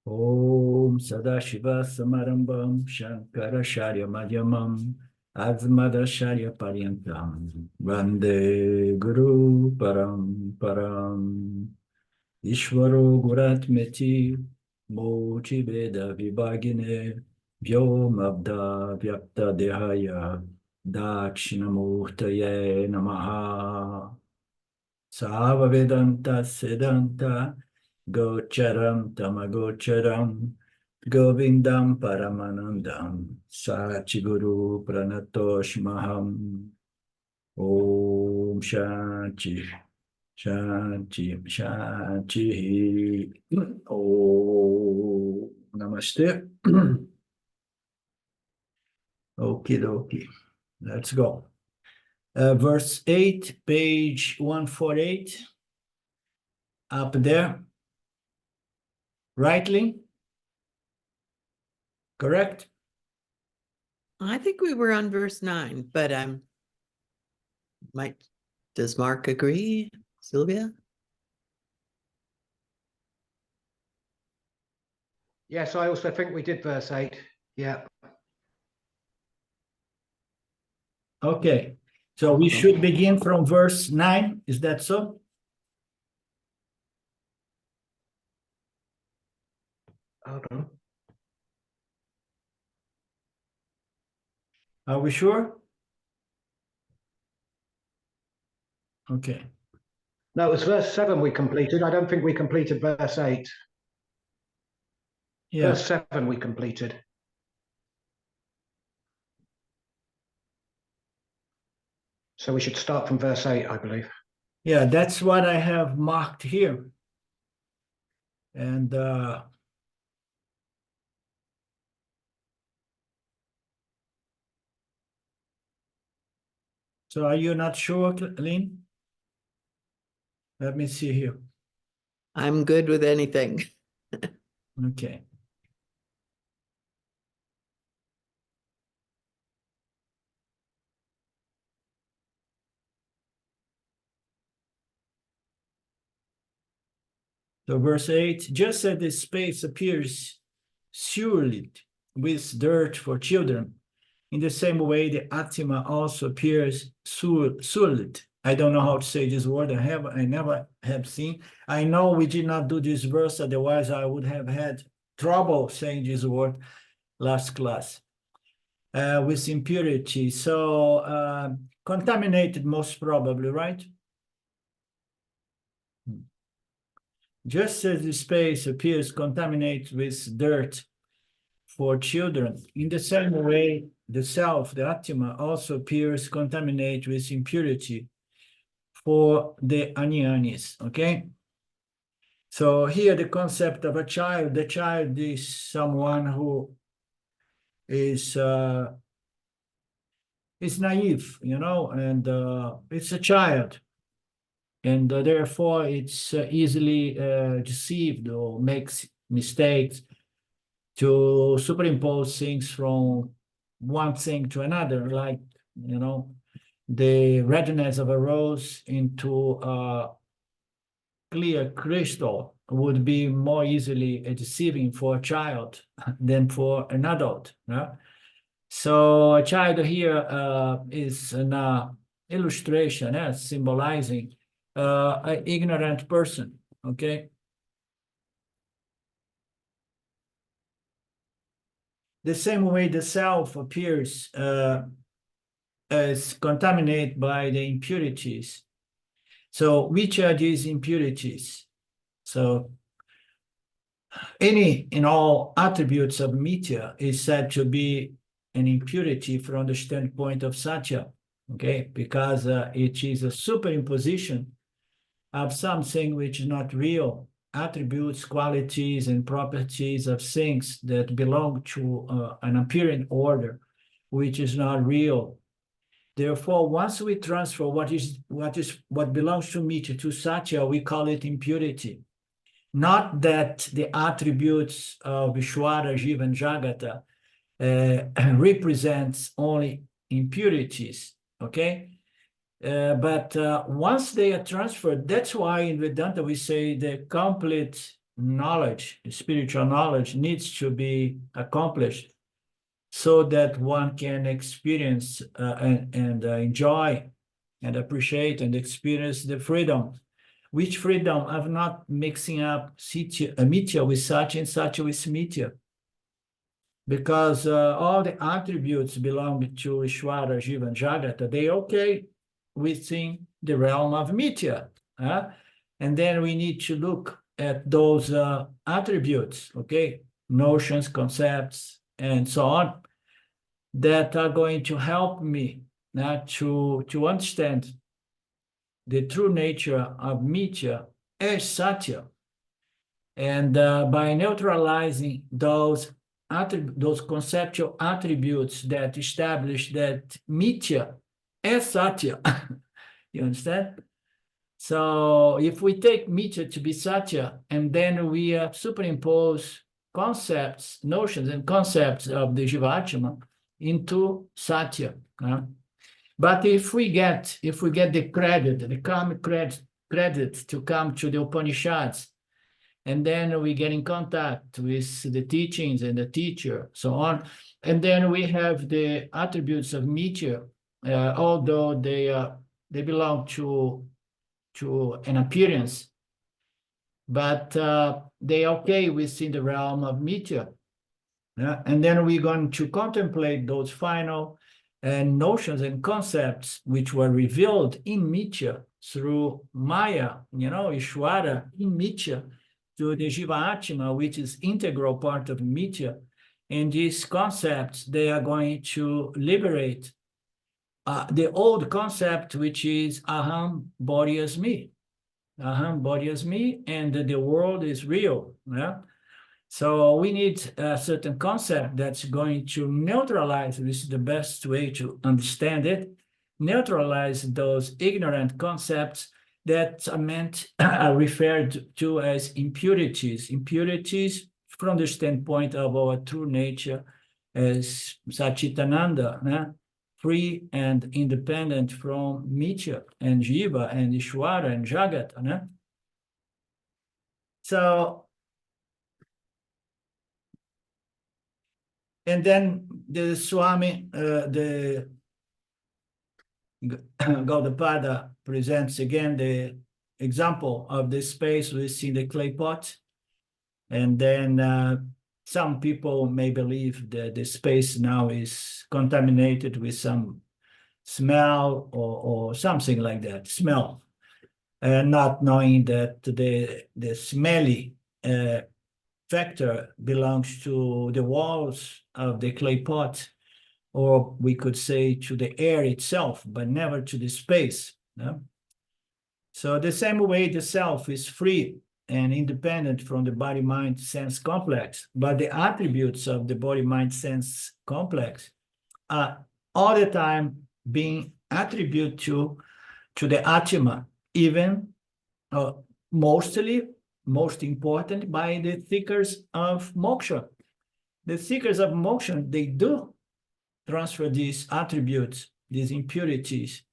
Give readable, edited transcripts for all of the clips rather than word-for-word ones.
Om Sadashiva Samarambam Shankaracharya Madhyamam Azmadacharya Paryantam Vande Guru Param Ishvaro Guratmeti Mochi Veda Vibhagine Vyomabda Vyapta Dehaya Dakshinamurtaye Namaha Sava Vedanta Siddhanta Gocharam Tamagocharam Govindam Paramanandam Sachiguru Pranatoshmaham Om Shanti Shanti Shanti Om Namaste. Okie dokie. Let's go. Verse 8, page 148. Up there. Rightly? Correct? I think we were on verse 9, but does Mark agree, Sylvia? Yes, I also think we did verse 8. Yeah. Okay. So we should begin from verse 9. Is that so? Hold on. Are we sure? Okay. No, it was verse 7 we completed. I don't think we completed verse 8. Yeah. Verse 7 we completed. So we should start from verse 8, I believe. Yeah, that's what I have marked here. And so are you not sure, Lynn? Let me see here. I'm good with anything. Okay. So verse 8, just as the space appears sullied with dirt for children, in the same way the Atma also appears sullied. I don't know how to say this word. I never have seen. I know we did not do this verse, otherwise I would have had trouble saying this word last class. With impurity. So contaminated most probably, right? Just as the space appears contaminated with dirt for children, in the same way, the self, the Atma, also appears contaminated with impurity for the Anyanis, okay? So here the concept of a child, the child is someone who is naive, you know, and it's a child. And therefore it's easily deceived or makes mistakes to superimpose things from one thing to another, like, you know, the redness of a rose into a clear crystal would be more easily deceiving for a child than for an adult. No? So a child here is an illustration, symbolizing an ignorant person, okay? The same way the self appears as contaminated by the impurities. So which are these impurities? So any and all attributes of mithya is said to be an impurity from the standpoint of satya, okay? Because it is a superimposition of something which is not real, attributes, qualities, and properties of things that belong to an apparent order, which is not real. Therefore, once we transfer what belongs to mithya to satya, we call it impurity. Not that the attributes of Vishwara, Jiva, and Jagata represents only impurities, okay? But once they are transferred, that's why in Vedanta we say the complete knowledge, spiritual knowledge needs to be accomplished so that one can experience and enjoy and appreciate and experience the freedom. Which freedom of not mixing up Mithya with Satya and Satya with Mithya. Because all the attributes belong to Ishvara, Jiva, and Jagata. They okay within the realm of Mithya. And then we need to look at those attributes, okay? Notions, concepts, and so on, that are going to help me to understand the true nature of Mithya as Satya. And by neutralizing those conceptual attributes that establish that Mithya as Satya, you understand? So if we take Mithya to be Satya, and then we superimpose concepts, notions and concepts of the Jiva Atma into Satya. But if we get the credit, the karmic credit to come to the Upanishads, and then we get in contact with the teachings and the teacher, so on, and then we have the attributes of Mithya, although they belong to an appearance, but they are okay within the realm of Mithya. And then we're going to contemplate those final notions and concepts which were revealed in Mithya through Maya, Ishvara in Mithya, to the Jiva Atma, which is integral part of Mithya. And these concepts, they are going to liberate the old concept, which is Aham, body as me. Aham, body as me, and the world is real. So we need a certain concept that's going to neutralize, this is the best way to understand it, neutralize those ignorant concepts that are meant, referred to as impurities. Impurities from the standpoint of our true nature as Satchitananda, free and independent from Mithya and Jiva and Ishvara and Jagata. So, and then the Swami, the Gaudapada presents again the example of the space within the clay pot. And then some people may believe that the space now is contaminated with some smell or something like that, smell, not knowing that the smelly factor belongs to the walls of the clay pot, or we could say to the air itself, but never to the space. So the same way the self is free and independent from the body-mind-sense complex, but the attributes of the body-mind-sense complex are all the time being attributed to the Atma, even most important by the seekers of moksha. The seekers of moksha, they do transfer these attributes, these impurities,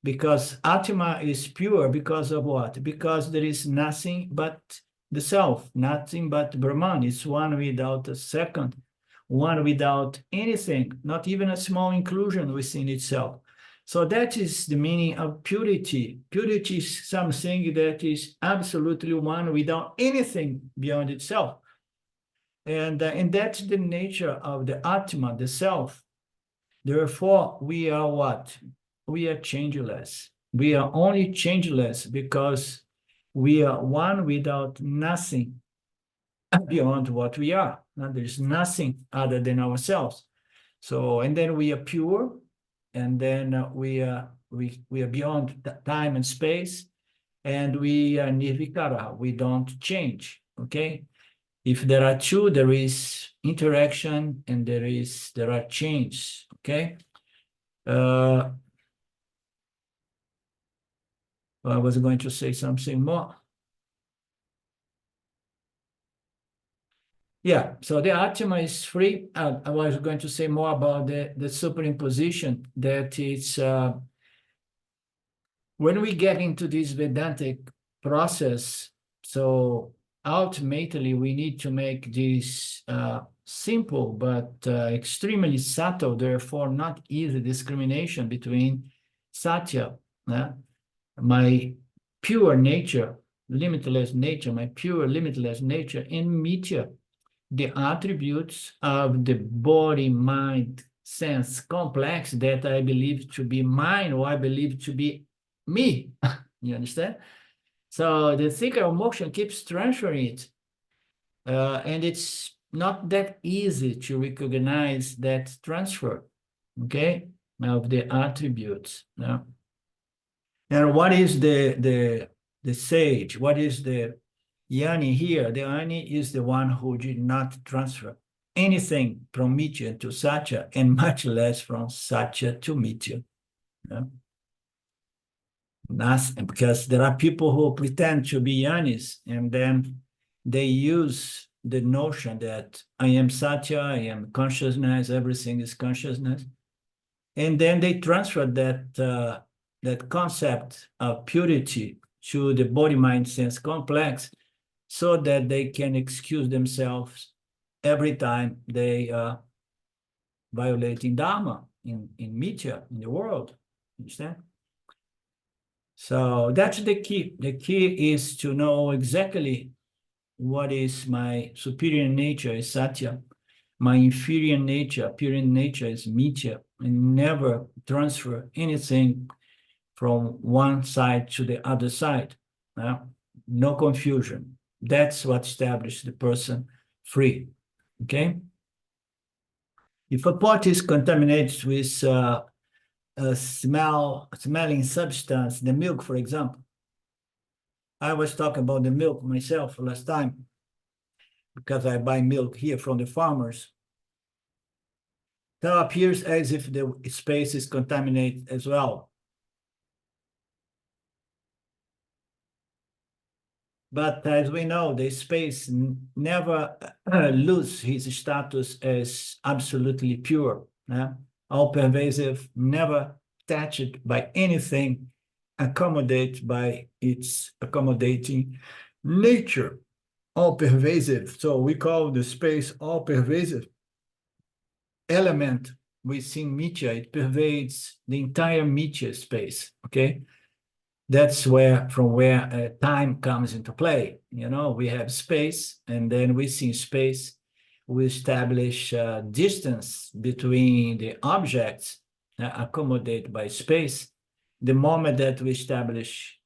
because Atma is pure because of what? Because there is nothing but the self, nothing but Brahman. It's one without a second, one without anything, not even a small inclusion within itself. So that is the meaning of purity. Purity is something that is absolutely one without anything beyond itself. And that's the nature of the Atma, the self. Therefore, we are what? We are changeless. We are only changeless because we are one without nothing beyond what we are. And there's nothing other than ourselves. So, and then we are pure, and then we are beyond time and space, and we are nirvikara. We don't change. Okay. If there are two, there is interaction and there are change. Okay. I was going to say something more. Yeah, so the Atma is free. I was going to say more about the superimposition, that it's when we get into this Vedantic process, so ultimately we need to make this simple but extremely subtle, therefore not easy discrimination between satya, my pure nature, limitless nature, my pure limitless nature, and mithya, the attributes of the body, mind, sense complex that I believe to be mine or I believe to be me. You understand? So the thinker of motion keeps transferring it. And it's not that easy to recognize that transfer, okay, of the attributes. Yeah. And what is the sage? What is the Yanni here? The Yanni is the one who did not transfer anything from Mithya to Satya, and much less from Satya to Mithya. Yeah. Because there are people who pretend to be Yanis, and then they use the notion that I am Satya, I am consciousness, everything is consciousness. And then they transfer that concept of purity to the body, mind, sense complex so that they can excuse themselves every time they are violating Dharma in Mithya, in the world. Understand? So that's the key. The key is to know exactly what is my superior nature is Satya, my inferior nature, appearance nature is Mithya, and never transfer anything from one side to the other side. No confusion. That's what establishes the person free. Okay? If a pot is contaminated with a smelling substance, the milk, for example. I was talking about the milk myself last time because I buy milk here from the farmers. It appears as if the space is contaminated as well. But as we know, the space never loses his status as absolutely pure. All pervasive, never touched by anything, accommodated by its accommodating nature, all pervasive. So we call the space all pervasive element within Mithya. It pervades the entire Mithya space. Okay. That's from where time comes into play. You know, we have space, and then within space, we establish distance between the objects accommodated by space. The moment that we establish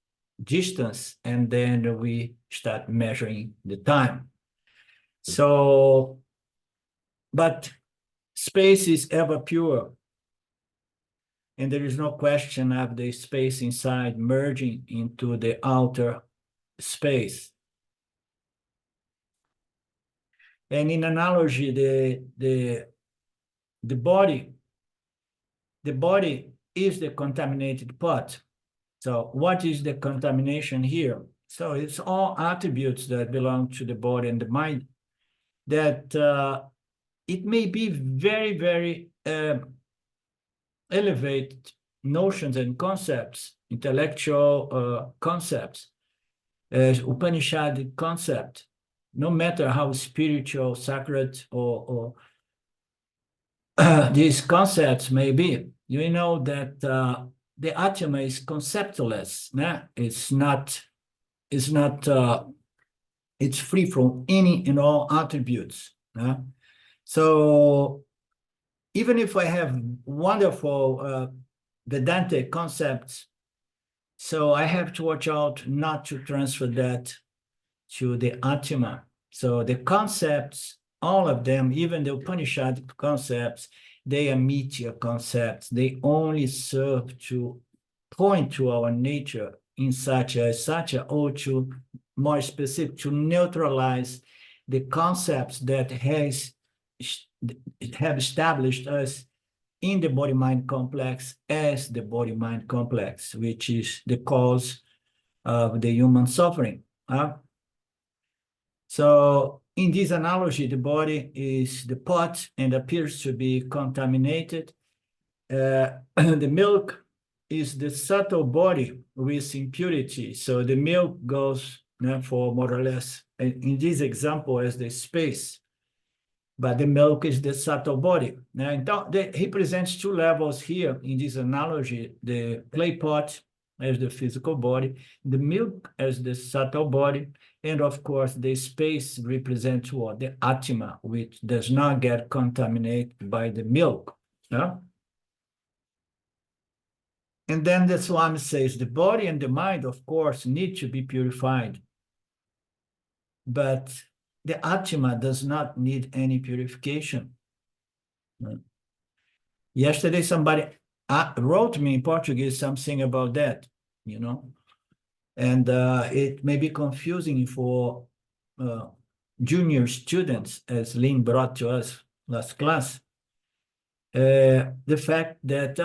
distance, and then we start measuring the time. So, but space is ever pure. And there is no question of the space inside merging into the outer space. And in analogy, the body is the contaminated pot. So what is the contamination here? So it's all attributes that belong to the body and the mind that it may be very, very elevated notions and concepts, intellectual concepts, Upanishadic concept, no matter how spiritual, sacred, or these concepts may be. You know that the Atma is conceptless. It's free from any and all attributes. So even if I have wonderful Vedanta concepts, so I have to watch out not to transfer that to the Atma. So the concepts, all of them, even the Upanishadic concepts, they are Mithya concepts. They only serve to point to our nature in such or to more specific, to neutralize the concepts that have established us in the body-mind complex as the body-mind complex, which is the cause of the human suffering. So in this analogy, the body is the pot and appears to be contaminated. The milk is the subtle body with impurity. So the milk goes for more or less in this example as the space, but the milk is the subtle body. And he presents two levels here in this analogy, the clay pot as the physical body, the milk as the subtle body, and of course the space represents what? The Atma, which does not get contaminated by the milk. Yeah? And then the Swami says the body and the mind, of course, need to be purified. But the Atma does not need any purification. Yesterday, somebody wrote me in Portuguese something about that, you know, and it may be confusing for junior students, as Lynn brought to us last class. The fact that,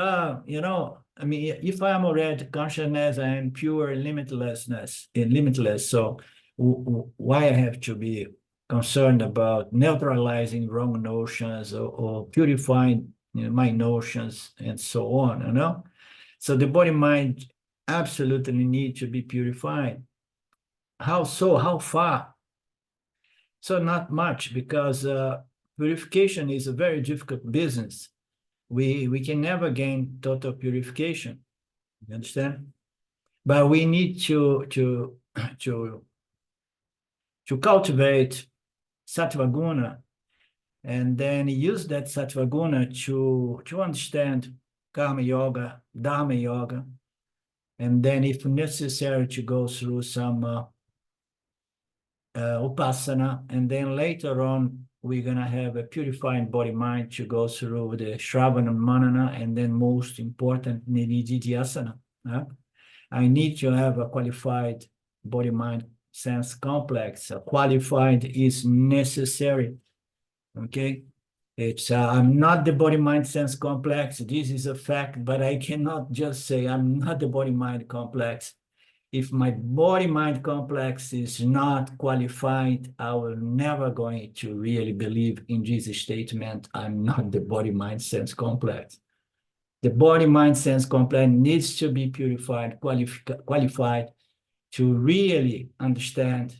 you know, I mean, if I am already consciousness, I am pure limitlessness, limitless. So why I have to be concerned about neutralizing wrong notions or purifying, you know, my notions and so on, you know? So the body mind absolutely need to be purified. How so? How far? So not much, because purification is a very difficult business. We can never gain total purification. You understand? But we need to cultivate sattva guna, and then use that sattva guna to understand karma yoga, dharma yoga, and then if necessary to go through some upasana, and then later on we're going to have a purifying body mind to go through the Shravana Manana, and then most important, Nididhyasana. I need to have a qualified body mind sense complex. Qualified is necessary. Okay, it's I'm not the body mind sense complex. This is a fact, but I cannot just say I'm not the body mind complex. If my body mind complex is not qualified, I will never going to really believe in this statement. I'm not the body mind sense complex. The body mind sense complex needs to be purified, qualified to really understand,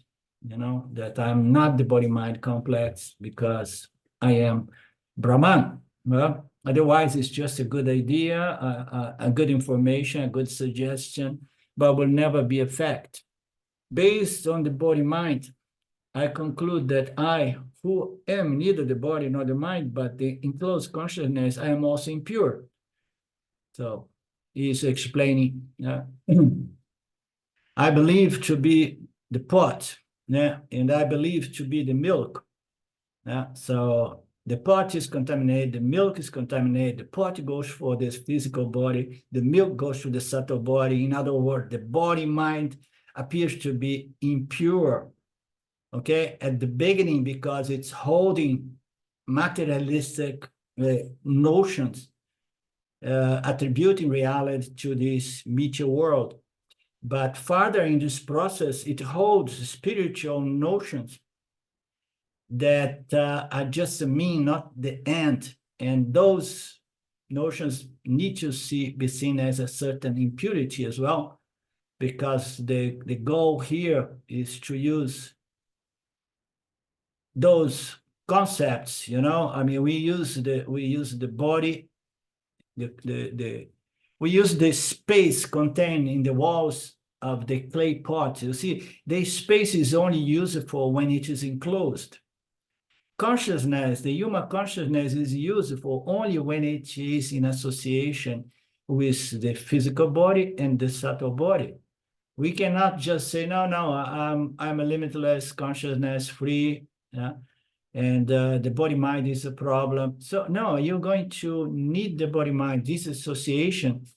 you know, that I'm not the body mind complex because I am Brahman. Well, otherwise it's just a good idea, a good information, a good suggestion, but will never be a fact. Based on the body mind, I conclude that I, who am neither the body nor the mind, but the enclosed consciousness, I am also impure. So he's explaining, I believe to be the pot, and I believe to be the milk. So the pot is contaminated, the milk is contaminated, the pot goes for this physical body, the milk goes to the subtle body. In other words, the body mind appears to be impure, okay, at the beginning, because it's holding materialistic notions, attributing reality to this material world. But further in this process, it holds spiritual notions that are just a mean, not the end. And those notions need to be seen as a certain impurity as well, because the goal here is to use those concepts, you know. I mean, we use the body, we use the space contained in the walls of the clay pot. You see, the space is only useful when it is enclosed. Consciousness, the human consciousness, is useful only when it is in association with the physical body and the subtle body. We cannot just say, no, I'm a limitless consciousness free, and the body mind is a problem. So no, you're going to need the body mind, this association,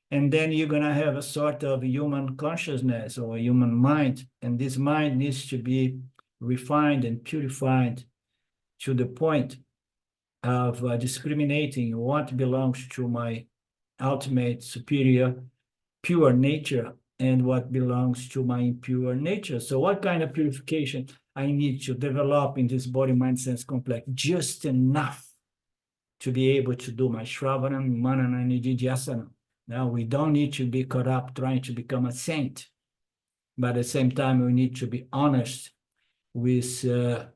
and then you're going to have a sort of human consciousness or human mind, and this mind needs to be refined and purified to the point of discriminating what belongs to my ultimate superior pure nature and what belongs to my impure nature. So what kind of purification I need to develop in this body mind sense complex? Just enough to be able to do my Shravana, Manana, and Nididhyasana. Now, we don't need to be caught up trying to become a saint, but at the same time, we need to be honest with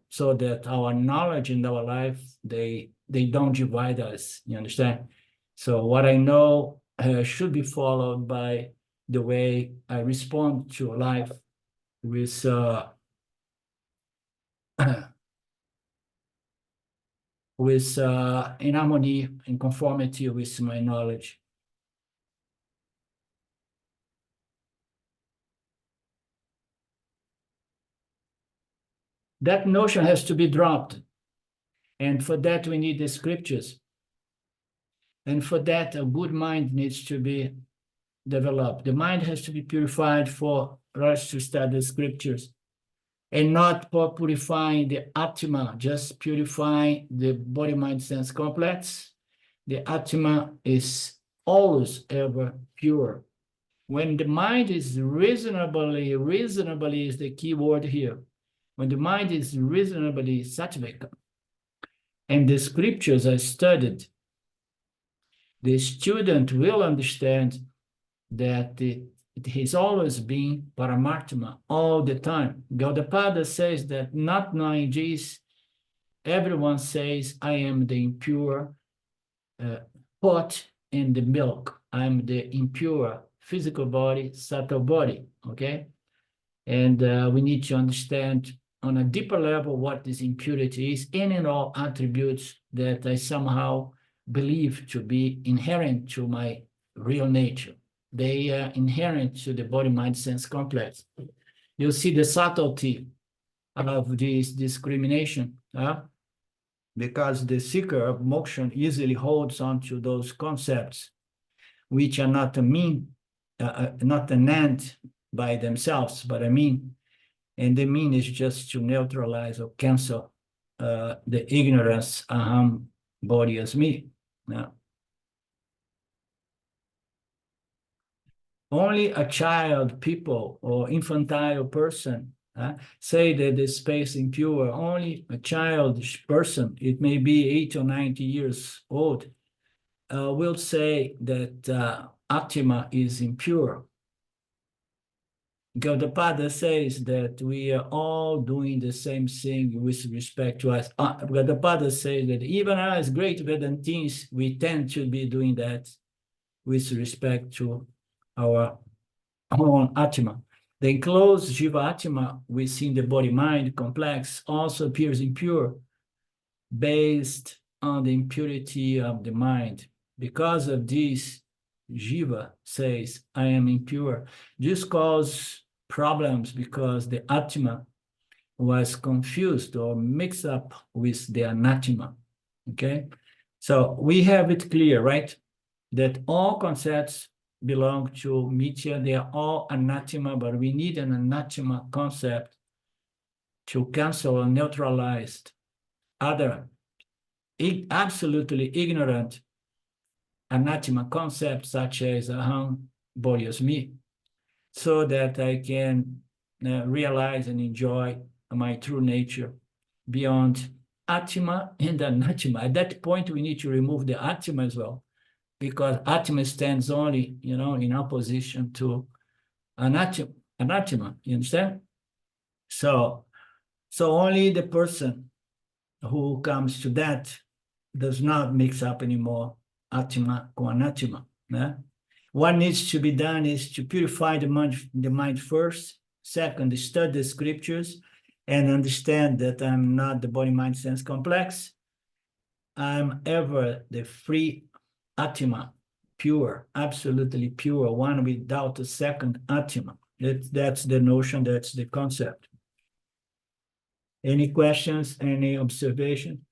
so that our knowledge and our life they don't divide us. You understand? So what I know should be followed by the way I respond to life with with in harmony, in conformity with my knowledge. That notion has to be dropped. And for that, we need the scriptures. And for that, a good mind needs to be developed. The mind has to be purified for us to study the scriptures. And not for purifying the Atma, just purifying the body-mind sense complex. The Atma is always ever pure. When the mind is reasonably is the key word here. When the mind is reasonably sattvic, and the scriptures are studied, the student will understand that it has always been Paramatma all the time. Gaudapada says that not knowing this, everyone says, I am the impure pot in the milk. I'm the impure physical body, subtle body, okay? And we need to understand on a deeper level what this impurity is, any and all attributes that I somehow believe to be inherent to my real nature. They are inherent to the body-mind sense complex. You see the subtlety of this discrimination, because the seeker of moksha easily holds on to those concepts, which are not a mean, not an end by themselves, but a mean. And the mean is just to neutralize or cancel the ignorance, aham, body as me. Now, only a child, people, or infantile person say that the space impure. Only a childish person, it may be 8 or 90 years old, will say that Atma is impure. Gaudapada says that we are all doing the same thing with respect to us. Gaudapada says that even as great Vedantins, we tend to be doing that with respect to our own Atma. The enclosed Jiva Atma within the body-mind complex also appears impure based on the impurity of the mind. Because of this, Jiva says, I am impure. This causes problems because the Atma was confused or mixed up with the Anatma, okay? So we have it clear, right? That all concepts belong to Mithya, they are all Anathema, but we need an Anathema concept to cancel or neutralize other absolutely ignorant Anathema concepts such as aham, body as me, so that I can realize and enjoy my true nature beyond Atma and Anathema. At that point, we need to remove the Atma as well, because Atma stands only, in opposition to Anathema, you understand? So only the person who comes to that does not mix up anymore Atma con Anathema. What needs to be done is to purify the mind first. Second, study the scriptures and understand that I'm not the body-mind sense complex. I'm ever the free Atma, pure, absolutely pure, one without a second Atma. That's the notion, that's the concept. Any questions, any observation?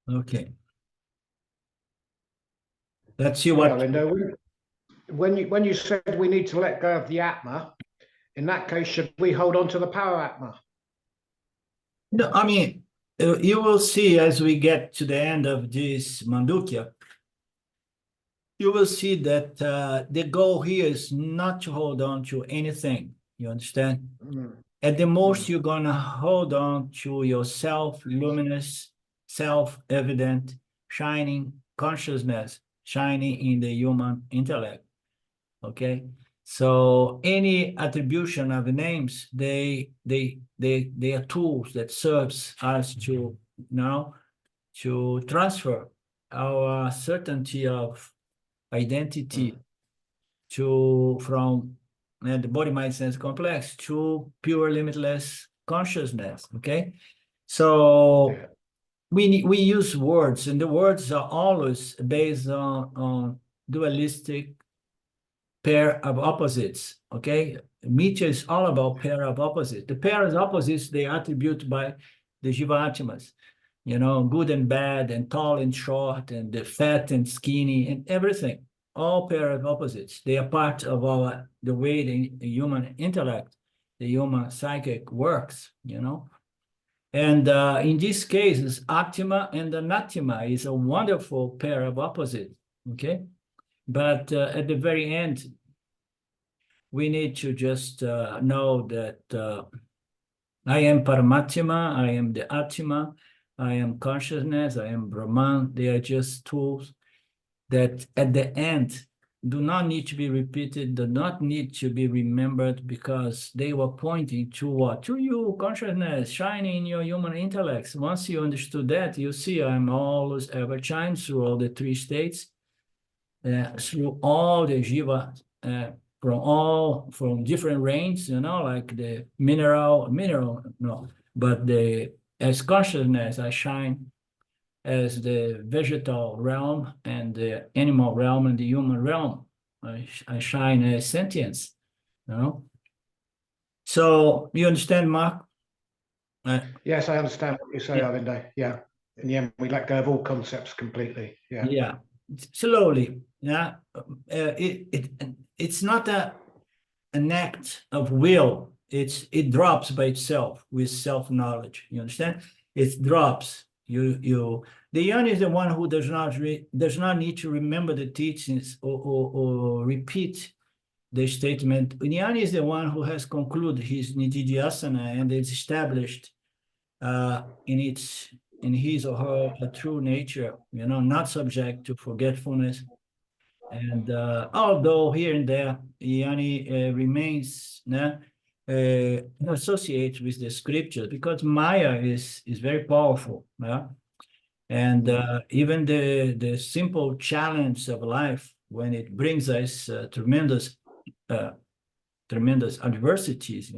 Okay. Let's see what. When you said we need to let go of the Atma, in that case, should we hold on to the power Atma? No, I mean, you will see as we get to the end of this Mandukya, you will see that the goal here is not to hold on to anything. You understand? At the most, you're going to hold on to yourself, luminous self-evident, shining consciousness, shining in the human intellect. Okay, so any attribution of names, they are tools that serves us to to transfer our certainty of identity from the body mind sense complex to pure limitless consciousness. Okay, so Yeah. we use words, and the words are always based on dualistic pair of opposites. Okay, Nietzsche is all about pair of opposites. The pair of opposites, they attribute by the Jiva Atmas, good and bad, and tall and short, and the fat and skinny, and everything. All pair of opposites. They are part of the way the human intellect, the human psychic works. And in these cases, Atma and Anatima is a wonderful pair of opposites. Okay, but at the very end, we need to just know that I am Paramatma, I am the Atma, I am consciousness, I am Brahman. They are just tools that at the end do not need to be repeated, do not need to be remembered, because they were pointing to what? To you, consciousness, shining in your human intellects. Once you understood that, you see I'm always ever shine through all the three states, through all the Jiva, from different ranges, like the mineral, no, but as consciousness, I shine as the vegetal realm and the animal realm and the human realm. I shine as sentience, So you understand, Mark? Yes, I understand what you say, Yeah. Arvindo. Yeah. In the end, we let go of all concepts completely. Yeah. Yeah, slowly. Yeah, it's not an act of will. It drops by itself with self-knowledge. You understand? It drops. The young is the one who does not need to remember the teachings or repeat the statement. Jnana is the one who has concluded his nididhyasana and is established in his or her true nature, not subject to forgetfulness. And although here and there, Yanni remains associated with the scriptures, because Maya is very powerful. Yeah? And even the simple challenge of life, when it brings us tremendous adversities,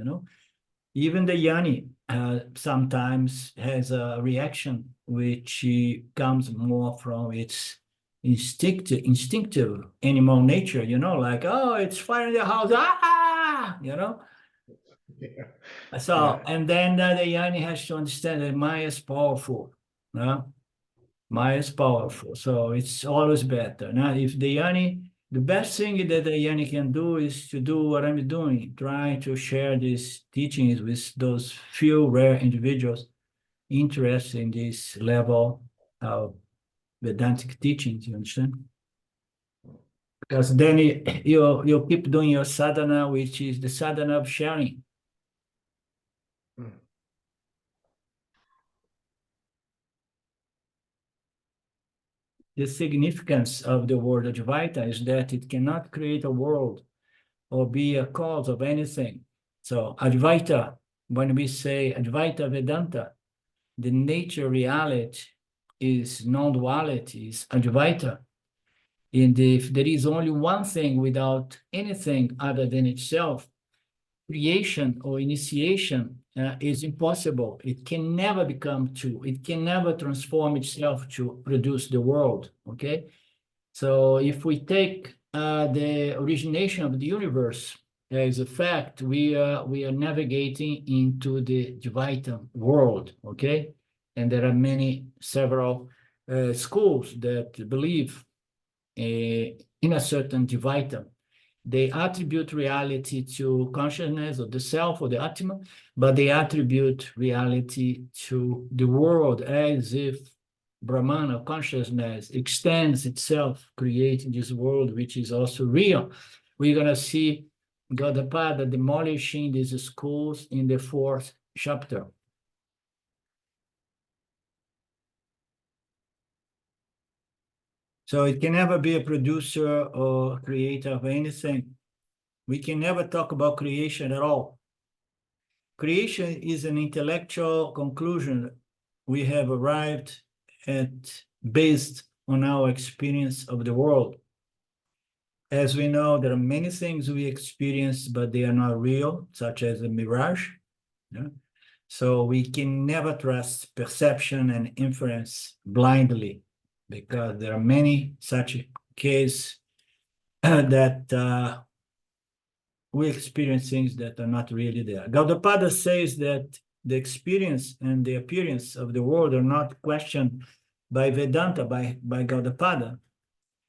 even the Yanni sometimes has a reaction which comes more from its instinctive animal nature, like, oh, it's fire in the house, Yeah. So, Yeah. and then the Yanni has to understand that Maya is powerful. Maya is powerful, so it's always better. Now, if the Yanni, the best thing that the Yanni can do is to do what I'm doing, trying to share these teachings with those few rare individuals interested in this level of Vedantic teachings, you understand? Because then you keep doing your sadhana, which is the sadhana of sharing. The significance of the word Advaita is that it cannot create a world or be a cause of anything. So Advaita, when we say Advaita Vedanta, the nature reality is non-duality, is Advaita. And if there is only one thing without anything other than itself, creation or initiation is impossible. It can never become two. It can never transform itself to produce the world, okay? So if we take the origination of the universe as a fact, we are navigating into the Dvaita world, okay? And there are several schools that believe in a certain Dvaita. They attribute reality to consciousness or the self or the Atma, but they attribute reality to the world as if Brahman or consciousness extends itself, creating this world, which is also real. We're going to see Gaudapada demolishing these schools in the 4th chapter. So it can never be a producer or creator of anything. We can never talk about creation at all. Creation is an intellectual conclusion we have arrived at based on our experience of the world. As we know, there are many things we experience, but they are not real, such as a mirage. Yeah? So we can never trust perception and inference blindly, because there are many such cases that we experience things that are not really there. Gaudapada says that the experience and the appearance of the world are not questioned by Vedanta, by Gaudapada,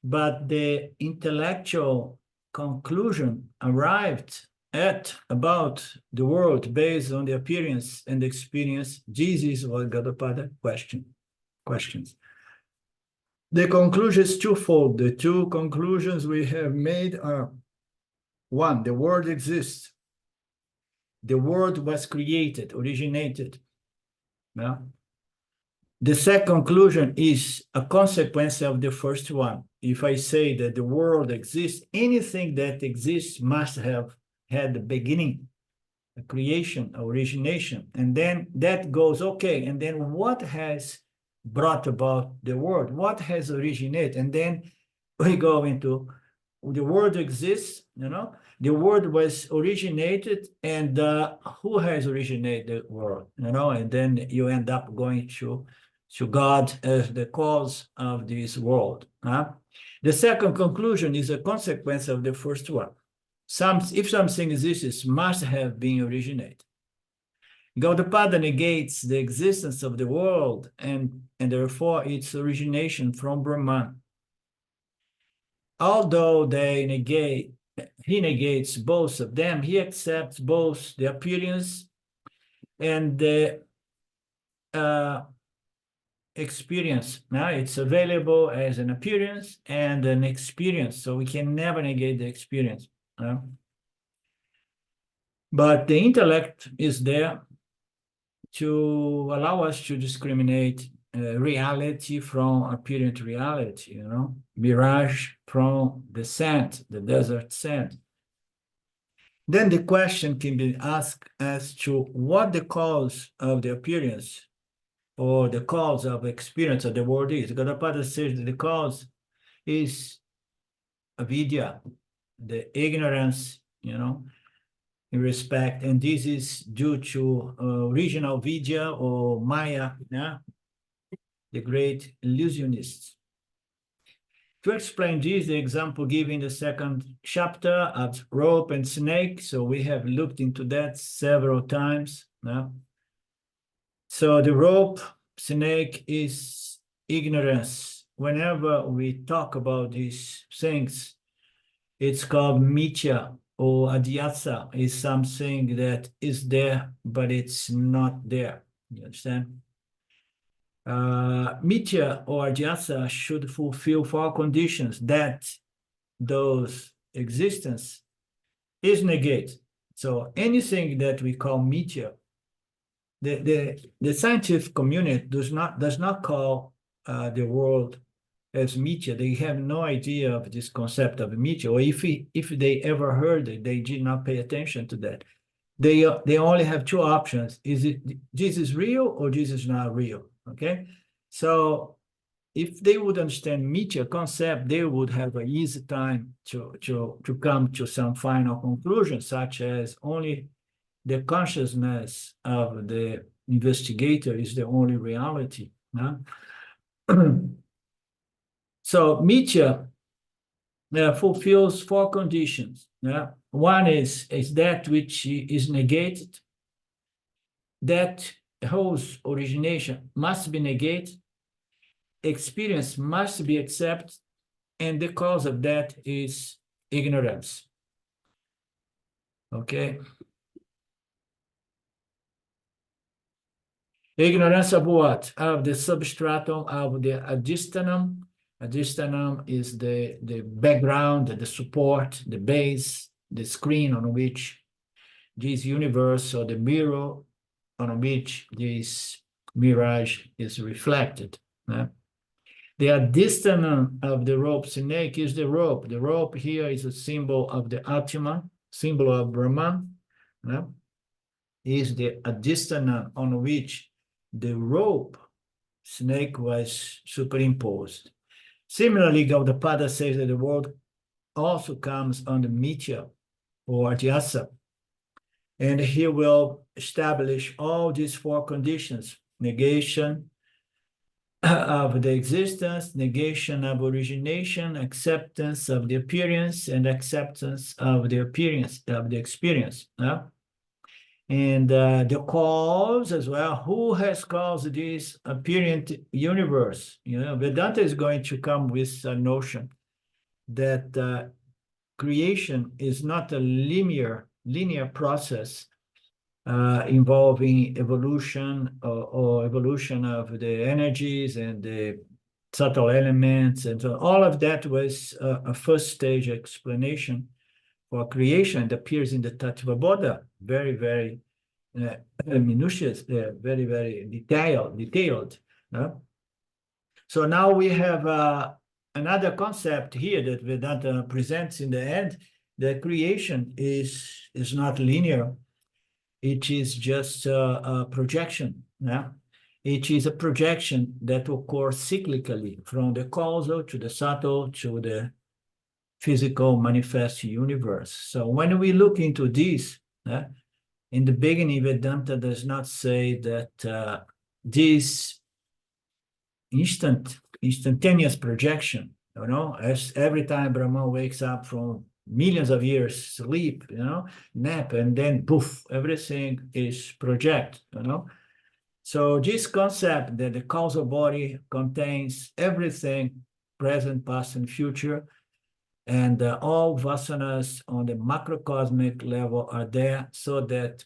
but the intellectual conclusion arrived at about the world based on the appearance and experience. This is what Gaudapada questions. The conclusion is twofold. The two conclusions we have made are: one, the world exists. The world was created, originated. Yeah? The second conclusion is a consequence of the first one. If I say that the world exists, anything that exists must have had a beginning, a creation, origination. And then that goes, okay, and then what has brought about the world? What has originated? And then we go into the world exists, the world was originated, and who has originated the world, and then you end up going to God as the cause of this world. The second conclusion is a consequence of the first one. If something exists, it must have been originated. Gaudapada negates the existence of the world and therefore its origination from Brahman. Although he negates both of them, he accepts both the appearance and the experience. Now it's available as an appearance and an experience, so we can never negate the experience. But the intellect is there to allow us to discriminate reality from apparent reality, mirage from the sand, the desert sand. Then the question can be asked as to what the cause of the appearance or the cause of experience of the world is. Gaudapada says that the cause is avidya, the ignorance, in respect, and this is due to original vidya or maya, the great illusionists. To explain this, the example given in the second chapter of rope and snake, so we have looked into that several times. So the rope, snake is ignorance. Whenever we talk about these things, it's called mithya or adhyasa, is something that is there, but it's not there. You understand? Mithya or adhyasa should fulfill 4 conditions that those existence is negated. So anything that we call mithya, the scientific community does not call the world as mithya. They have no idea of this concept of mithya, or if they ever heard it, they did not pay attention to that. They only have 2 options: this is real or this is not real. Okay, so if they would understand mithya concept, they would have an easy time to come to some final conclusion, such as only the consciousness of the investigator is the only reality. So mithya fulfills 4 conditions. One is that which is negated, that whose origination must be negated, experience must be accepted, and the cause of that is ignorance. Okay. Ignorance of what? Of the substratum of the adhisthanam. Adhisthanam is the background, the support, the base, the screen on which this universe, or the mirror on which this mirage is reflected. The addistanam of the rope snake is the rope. The rope here is a symbol of the Atma, symbol of Brahman. Is the addistanam on which the rope snake was superimposed. Similarly, Gaudapada says that the world also comes on the Mithya or Adhyasa. And he will establish all these four conditions: negation of the existence, negation of origination, acceptance of the appearance, and acceptance of the appearance of the experience. And the cause as well. Who has caused this apparent universe? Vedanta is going to come with a notion that creation is not a linear process involving evolution or evolution of the energies and the subtle elements, and so all of that was a first stage explanation for creation. It appears in the Tattva-bodha, very, very minutious, very, very detailed. So now we have another concept here that Vedanta presents in the end, that creation is not linear. It is just a projection. It is a projection that occurs cyclically from the causal to the subtle to the physical manifest universe. So when we look into this, in the beginning, Vedanta does not say that this instantaneous projection, as every time Brahman wakes up from millions of years sleep, nap, and then poof, everything is project, So this concept that the causal body contains everything, present, past, and future, and all vasanas on the macrocosmic level are there, so that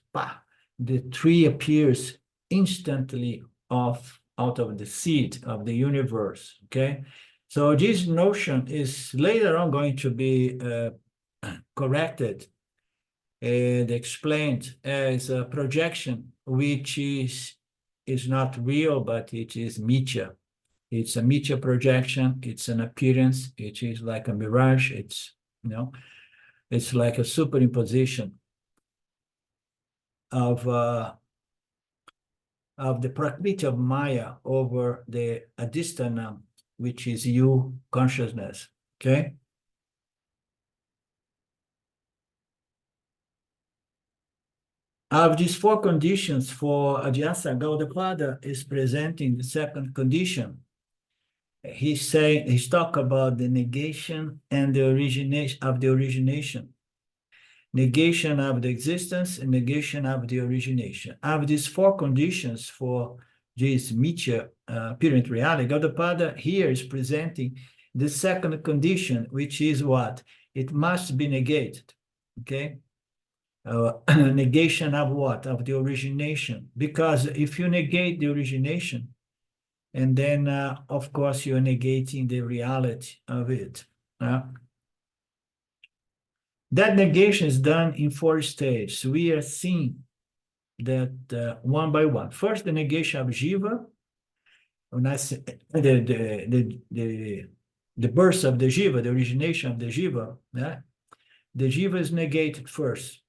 the tree appears instantly out of the seed of the universe, okay? So this notion is later on going to be corrected and explained as a projection, which is not real, but it is mithya. It's a mithya projection. It's an appearance. It is like a mirage. It's like a superimposition of the prakriti of Maya over the adhisthana, which is you consciousness. Okay. Of these four conditions for Adhyasa, Gaudapada is presenting the second condition. He's talk about the negation and the origination. Negation of the existence and negation of the origination. Of these four conditions for this mithya apparent reality, Gaudapada here is presenting the second condition, which is what? It must be negated, okay? Negation of what? Of the origination. Because if you negate the origination, and then, of course, you're negating the reality of it. That negation is done in four stages. So we are seeing that one by one. First, the negation of Jiva. When I say the birth of the Jiva, the origination of the Jiva, the Jiva is negated first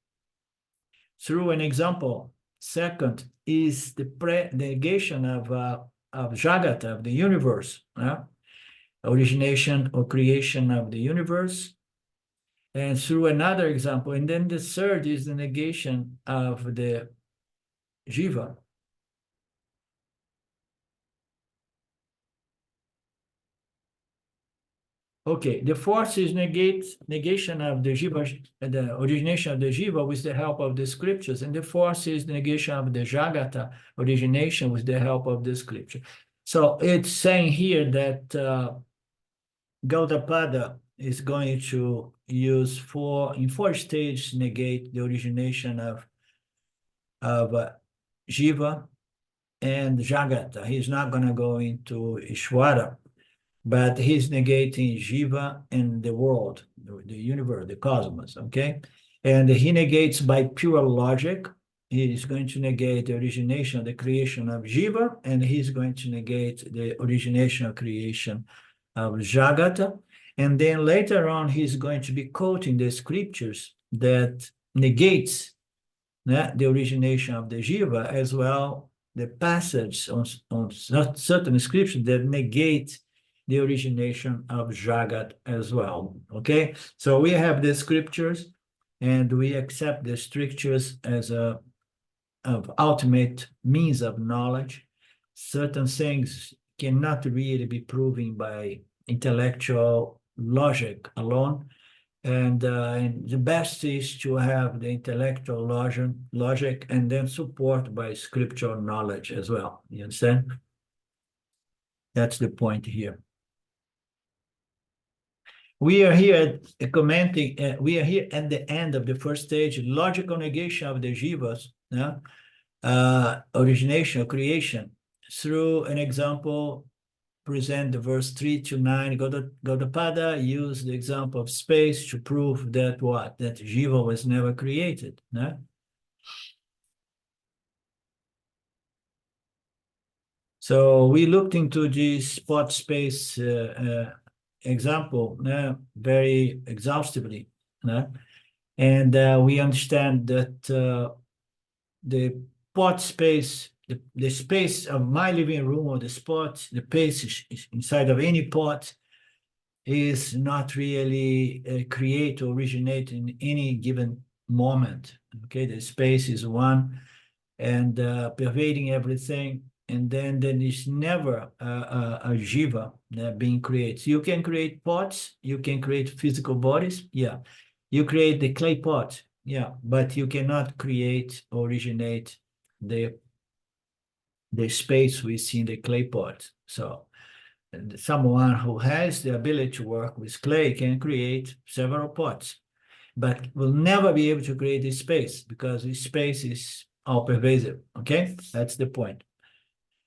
through an example. Second is the negation of Jagata, of the universe, origination or creation of the universe, and through another example. And then the third is the negation of the Jiva. Okay, the fourth is negation of the Jiva, the origination of the Jiva with the help of the scriptures. And the fourth is the negation of the Jagata, origination with the help of the scripture. So it's saying here that Gaudapada is going to use in four stages negate the origination of Jiva and Jagata. He's not going to go into Ishvara, but he's negating Jiva and the world, the universe, the cosmos, okay? And he negates by pure logic, he is going to negate the origination, the creation of Jiva, and he's going to negate the origination or creation of Jagata. And then later on, he's going to be quoting the scriptures that negates the origination of the Jiva, as well the passage on certain scriptures that negate the origination of Jagat as well. Okay, so we have the scriptures, and we accept the scriptures as a of ultimate means of knowledge. Certain things cannot really be proven by intellectual logic alone. And the best is to have the intellectual logic and then support by scriptural knowledge as well. You understand? That's the point here. We are here commenting, we are here at the end of the first stage, logical negation of the jivas, origination or creation, through an example. Present the verse 3 to 9. Gaudapada used the example of space to prove that what? That Jiva was never created. No? So we looked into this spot space example very exhaustively. And we understand that the pot space, the space of my living room or the spot, the space inside of any pot is not really create or originate in any given moment. Okay, the space is one and pervading everything, and then there is never a jiva being created. You can create pots, you can create physical bodies, yeah. You create the clay pot, yeah, but you cannot create or originate the space within the clay pot. So someone who has the ability to work with clay can create several pots, but will never be able to create this space because this space is all pervasive. Okay, that's the point.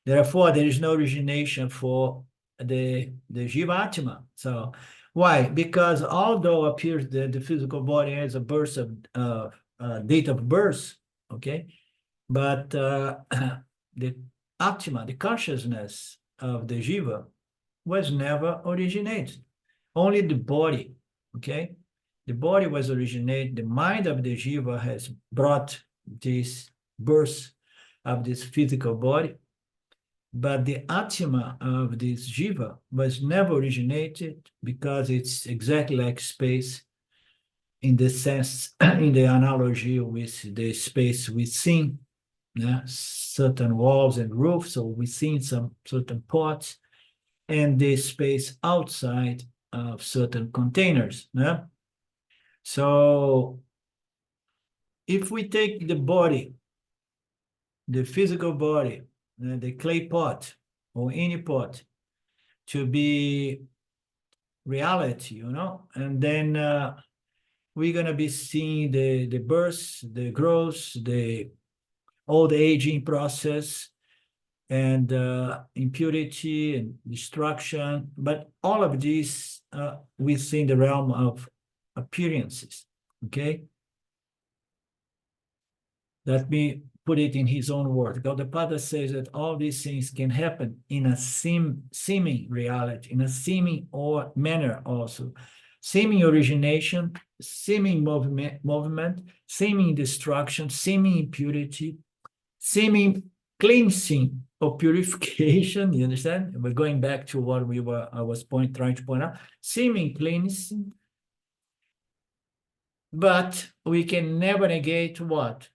Therefore, there is no origination for the Jiva Atma. So why? Because although appears that the physical body has a birth of date of birth, okay, but the Atma, the consciousness of the Jiva, was never originated. Only the body, okay? The body was originated. The mind of the Jiva has brought this birth of this physical body, but the Atma of this Jiva was never originated because it's exactly like space in the sense, in the analogy with the space within certain walls and roofs, so within some certain pots, and the space outside of certain containers. So if we take the body, the physical body, the clay pot or any pot to be reality, and then we're going to be seeing the birth, the growth, the old aging process, and impurity and destruction, but all of these within the realm of appearances, okay? Let me put it in his own words. Gaudapada says that all these things can happen in a seeming reality, in a seeming or manner also. Seeming origination, seeming movement, seeming destruction, seeming impurity, seeming cleansing or purification. You understand? We're going back to what I was trying to point out. Seeming cleansing, but we can never negate what?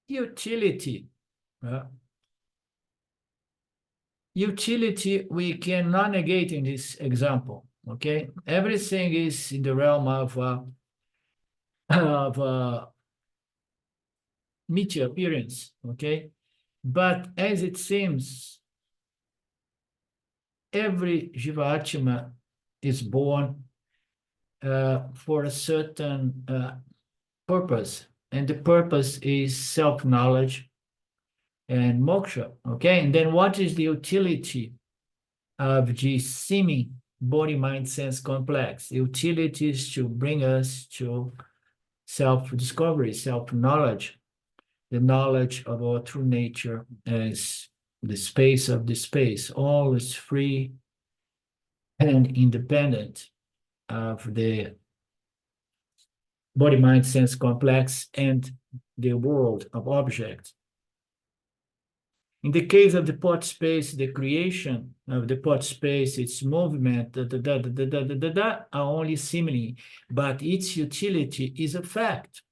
Utility. Utility we cannot negate in this example. Okay, everything is in the realm of meteor appearance. Okay, but as it seems, every Jiva Atma is born for a certain purpose, and the purpose is self-knowledge and moksha, okay? And then what is the utility of this seeming body-mind-sense complex? The utility is to bring us to self-discovery, self-knowledge. the knowledge of our true nature as the space of the space, all is free and independent of the body, mind, sense complex and the world of objects. In the case of the pot space, the creation of the pot space, its movement, are only simile, but its utility is a fact.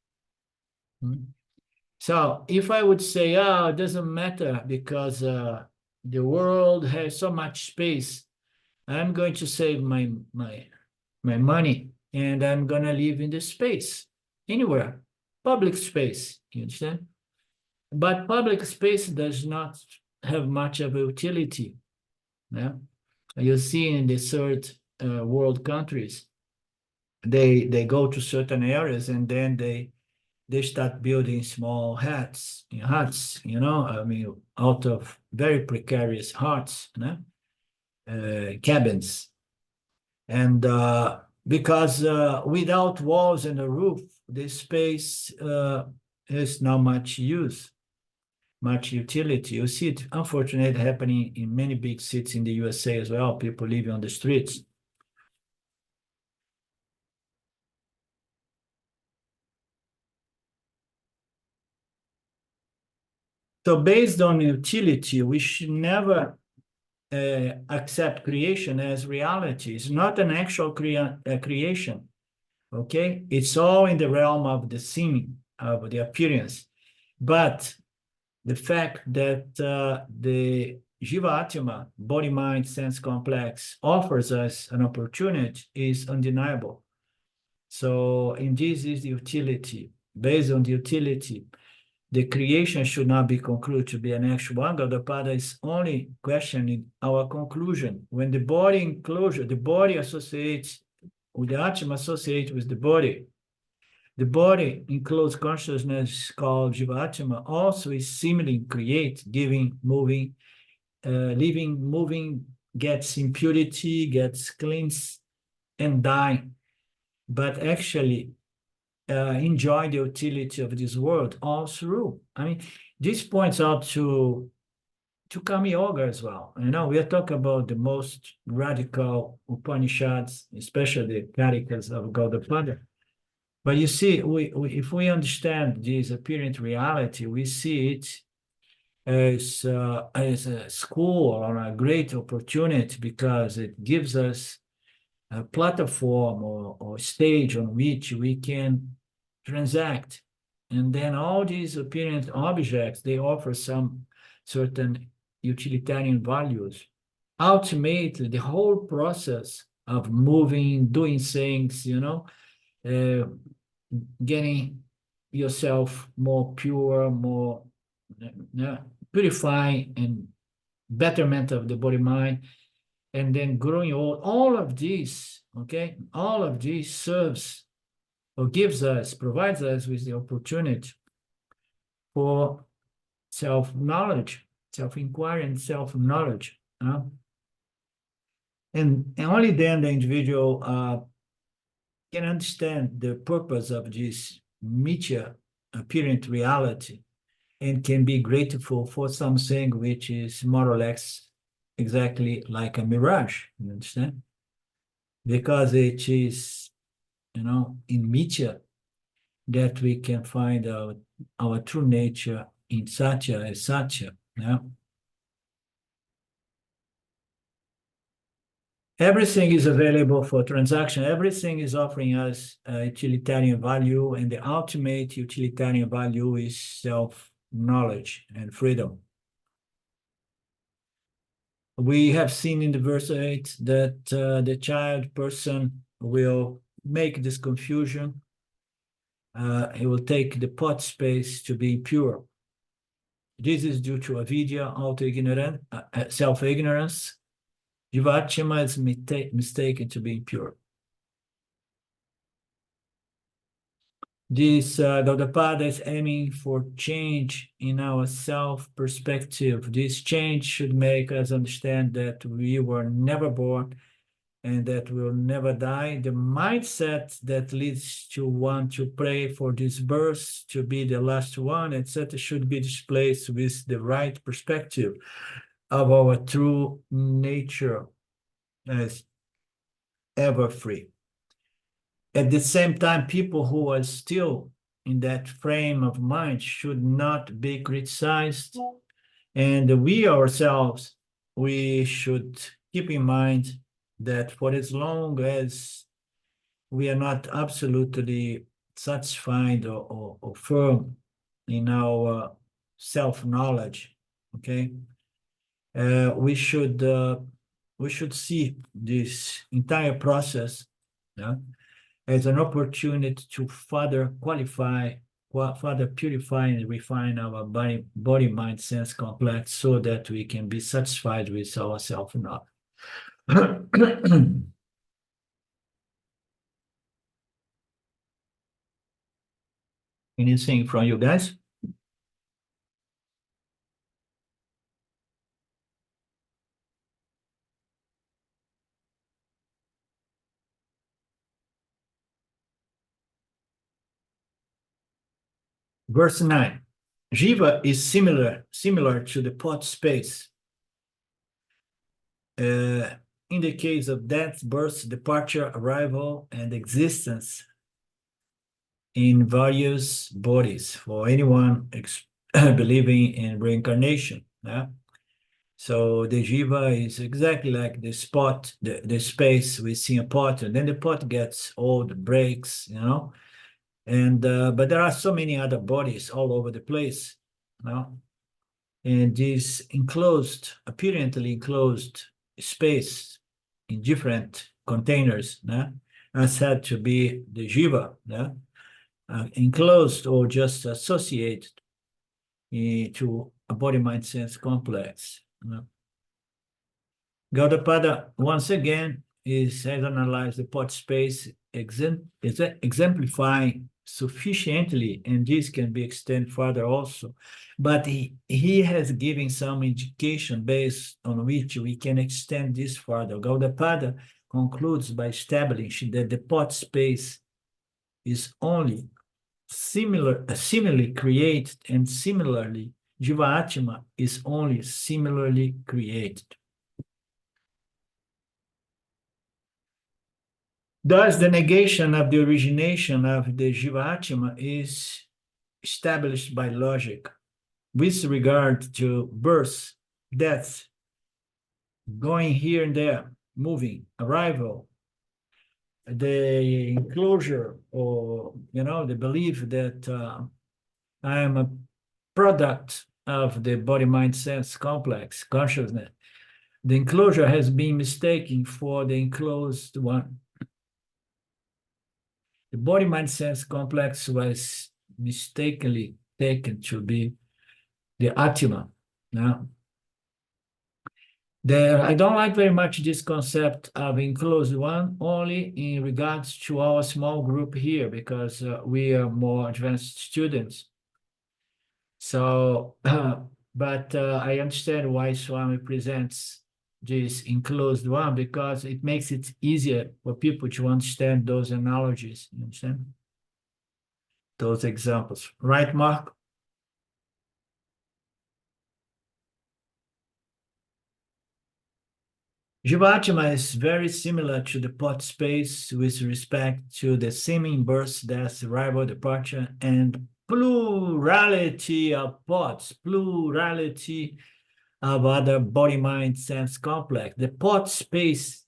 So if I would say, oh, it doesn't matter because the world has so much space, I'm going to save my money and I'm going to live in the space, anywhere, public space, you understand? But public space does not have much of a utility. Yeah? You see in the third world countries, they go to certain areas and then they start building small huts, you know, I mean, out of very precarious huts, cabins. And because without walls and a roof, this space is not much use, much utility. You see it, unfortunately, happening in many big cities in the USA as well, people living on the streets. So based on utility, we should never accept creation as reality. It's not an actual creation, okay? It's all in the realm of the seeming, of the appearance. But the fact that the Jiva Atma, body, mind, sense complex, offers us an opportunity is undeniable. So, and this is the utility. Based on the utility, the creation should not be concluded to be an actual angle. The Gaudapada is only questioning our conclusion. When the body enclosure, the body associates, with the Atma associates with the body. The body enclosed consciousness called Jivatma also is similarly create, giving, moving, living, moving, gets impurity, gets cleansed and die, but actually enjoy the utility of this world all through. I mean, this points out to Kama Yoga as well. You know, we are talking about the most radical Upanishads, especially the Karikas of Gaudapada. But you see, if we understand this apparent reality, we see it as a school or a great opportunity because it gives us a platform or stage on which we can transact. And then all these apparent objects, they offer some certain utilitarian values. Ultimately, the whole process of moving, doing things, you know, getting yourself more pure, more purifying and betterment of the body mind, and then growing old. All of this, okay, all of this serves or gives us, provides us with the opportunity for self-knowledge, self-inquiry and self-knowledge. And only then the individual can understand the purpose of this mithya apparent reality and can be grateful for something which is more or less exactly like a mirage, you understand? Because it is, you know, in mithya that we can find out our true nature in satya as satya. Yeah? Everything is available for transaction. Everything is offering us utilitarian value, and the ultimate utilitarian value is self-knowledge and freedom. We have seen in the verse 8 that the child person will make this confusion. He will take the pot space to be pure. This is due to avidya, auto-ignorance, self-ignorance. Jivatma is mistaken to be impure. This Gaudapada is aiming for change in our self-perspective. This change should make us understand that we were never born and that will never die. The mindset that leads to want to pray for this birth to be the last one, etc., should be displaced with the right perspective of our true nature as ever free. At the same time, people who are still in that frame of mind should not be criticized. And we ourselves, we should keep in mind that for as long as we are not absolutely satisfied or firm in our self-knowledge, okay, we should see this entire process, yeah, as an opportunity to further qualify, further purify and refine our body, mind, sense complex so that we can be satisfied with our self-knowledge. Anything from you guys? Verse 9. Jiva is similar to the pot space. In the case of death, birth, departure, arrival, and existence in various bodies for anyone believing in reincarnation. Yeah? So the jiva is exactly like the spot, the space we see a pot, and then the pot gets old, breaks, you know. And but there are so many other bodies all over the place, you know. And this enclosed, apparently enclosed space in different containers, yeah, are said to be the jiva, yeah, enclosed or just associated to a body, mind, sense complex. Gaudapada, once again, has analyzed the pot space, exemplifying sufficiently, and this can be extended further also. But he has given some indication based on which we can extend this further. Gaudapada concludes by establishing that the pot space is only similarly created, and similarly, Jiva Atma is only similarly created. Thus, the negation of the origination of the Jiva Atma is established by logic with regard to birth, death, going here and there, moving, arrival, the enclosure, or, you know, the belief that I am a product of the body, mind, sense complex, consciousness. The enclosure has been mistaken for the enclosed one. The body, mind, sense complex was mistakenly taken to be the Atma. Now, I don't like very much this concept of enclosed one, only in regards to our small group here, because we are more advanced students. So, but I understand why Swami presents this enclosed one, because it makes it easier for people to understand those analogies, you understand? Those examples. Right, Mark? Jivatma is very similar to the pot space with respect to the seeming birth, death, arrival, departure, and plurality of pots, plurality of other body, mind, sense complex. The pot space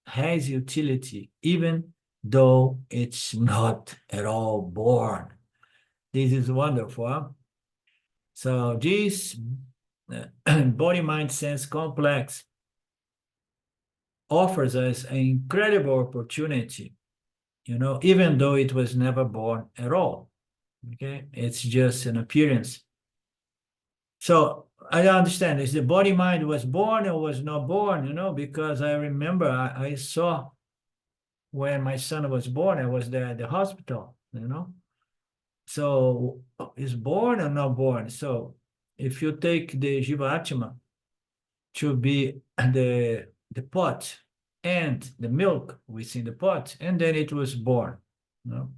has utility, even though it's not at all born. This is wonderful. So this body, mind, sense complex offers us an incredible opportunity, you know, even though it was never born at all. Okay, it's just an appearance. So I don't understand, is the body mind was born or was not born, you know, because I remember I saw when my son was born, I was there at the hospital, you know. So is born or not born? So if you take the Jiva Atma to be the pot, and the milk within the pot, and then it was born. No?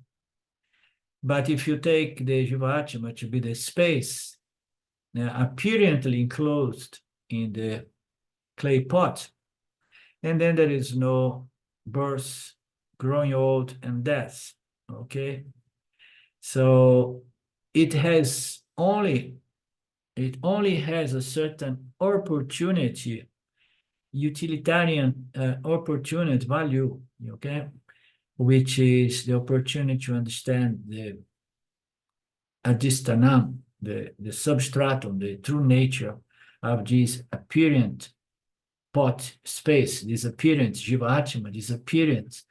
But if you take the Jiva Atma to be the space apparently enclosed in the clay pot, and then there is no birth, growing old, and death. Okay, so it only has a certain opportunity, utilitarian opportunity value, okay, which is the opportunity to understand the adhistanam, the substratum, the true nature of this apparent pot space, this appearance, Jiva Atma, this appearance,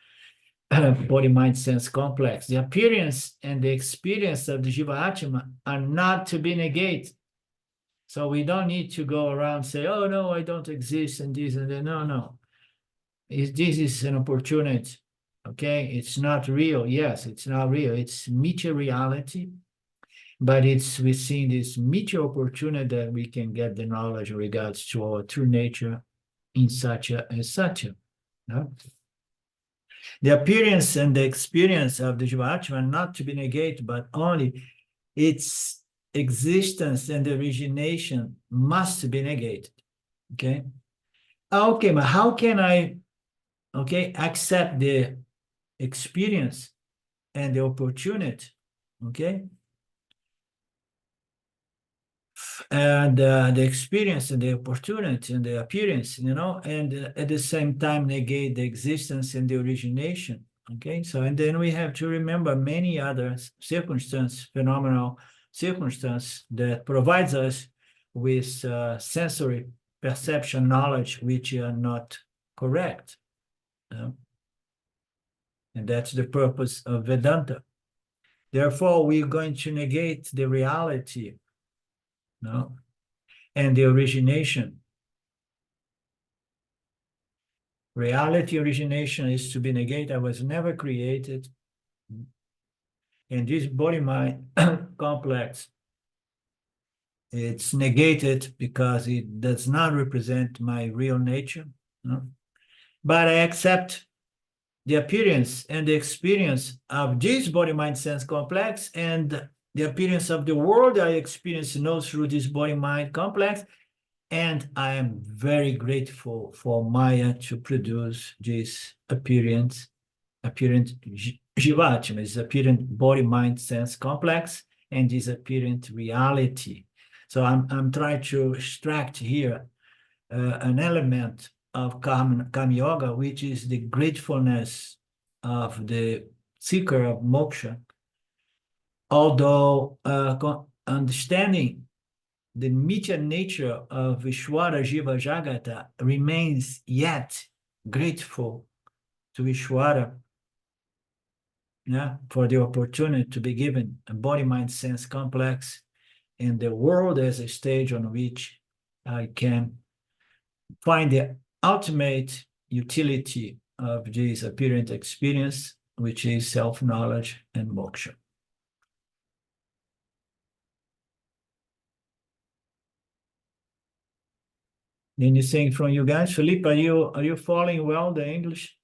body, mind, sense complex. The appearance and the experience of the Jiva Atma are not to be negated. So we don't need to go around say, oh no, I don't exist and this and that. No, no. This is an opportunity. Okay, it's not real. Yes, it's not real. It's meteor reality, but it's within this meteor opportunity that we can get the knowledge in regards to our true nature in Satya and Satya. No? The appearance and the experience of the Jiva Atma are not to be negated, but only its existence and origination must be negated. Okay. Okay, but how can I, okay, accept the experience and the opportunity? Okay. And the experience and the opportunity and the appearance, and at the same time negate the existence and the origination. Okay, so and then we have to remember many other phenomenal circumstance that provides us with sensory perception knowledge which are not correct. And that's the purpose of Vedanta. Therefore, we're going to negate the reality, and the origination. Reality origination is to be negated. I was never created. And this body-mind complex, it's negated because it does not represent my real nature. But I accept the appearance and the experience of this body-mind sense complex, and the appearance of the world I experience through this body-mind complex. And I am very grateful for Maya to produce this apparent Jiva Atma, this apparent body-mind sense complex, and this apparent reality. So I'm trying to extract here an element of Karma Yoga, which is the gratefulness of the seeker of moksha, although understanding the meteor nature of Ishwara Jiva Jagata remains yet grateful to Ishwara for the opportunity to be given a body-mind sense complex in the world as a stage on which I can find the ultimate utility of this apparent experience, which is self-knowledge and moksha. Anything from you guys? Philippe, are you following well the English?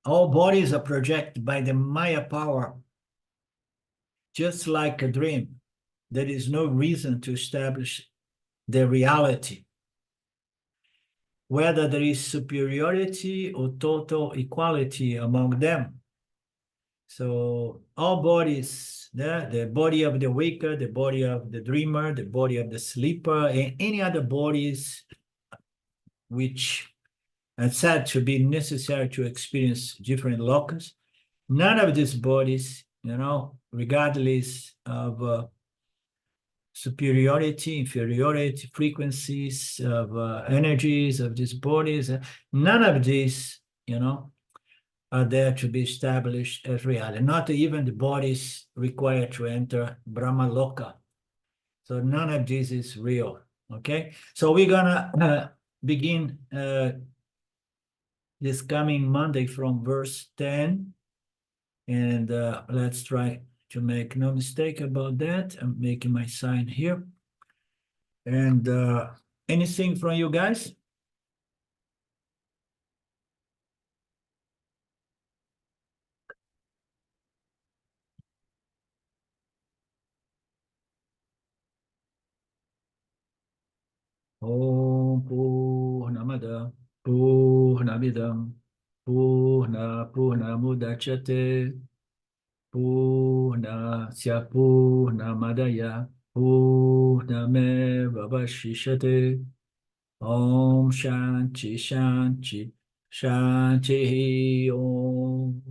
All bodies are projected by the Maya power, just like a dream. There is no reason to establish the reality, whether there is superiority or total equality among them. So all bodies, the body of the waker, the body of the dreamer, the body of the sleeper, and any other bodies which are said to be necessary to experience different locus, none of these bodies, regardless of superiority, inferiority, frequencies of energies of these bodies, none of these, are there to be established as reality. Not even the bodies required to enter Brahma Loka. So none of this is real. Okay, so we're gonna begin this coming Monday from verse 10, and let's try to make no mistake about that. I'm making my sign here. And anything from you guys? Om Purnamada Purnamidam Purnamudachyate Purnasya Purnamadaya Purnameva Vashishate. Om Shanti Shanti Shanti Om.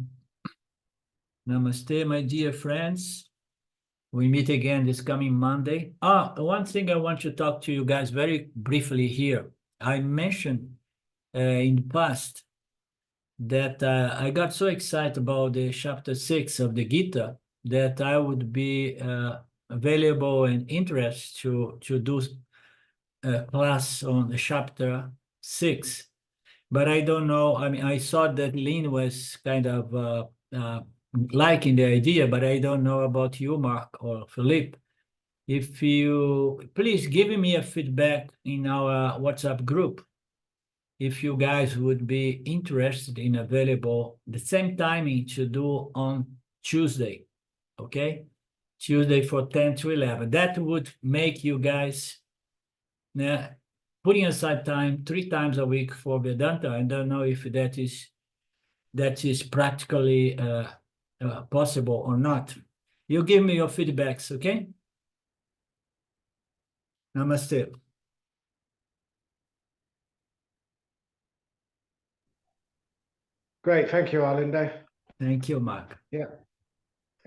Namaste, my dear friends. We meet again this coming Monday. One thing I want to talk to you guys very briefly here. I mentioned in the past that I got so excited about the chapter 6 of the Gita that I would be available and interested to do a class on the chapter 6. But I don't know. I mean, I saw that Lynn was kind of liking the idea, but I don't know about you, Mark or Philippe. If you please give me a feedback in our WhatsApp group, if you guys would be interested in available the same timing to do on Tuesday, okay? Tuesday for 10 to 11. That would make you guys putting aside time 3 times a week for Vedanta. I don't know if that is practically possible or not. You give me your feedbacks, okay? Namaste. Great, thank you, Arlindo. Thank you, Mark. Yeah.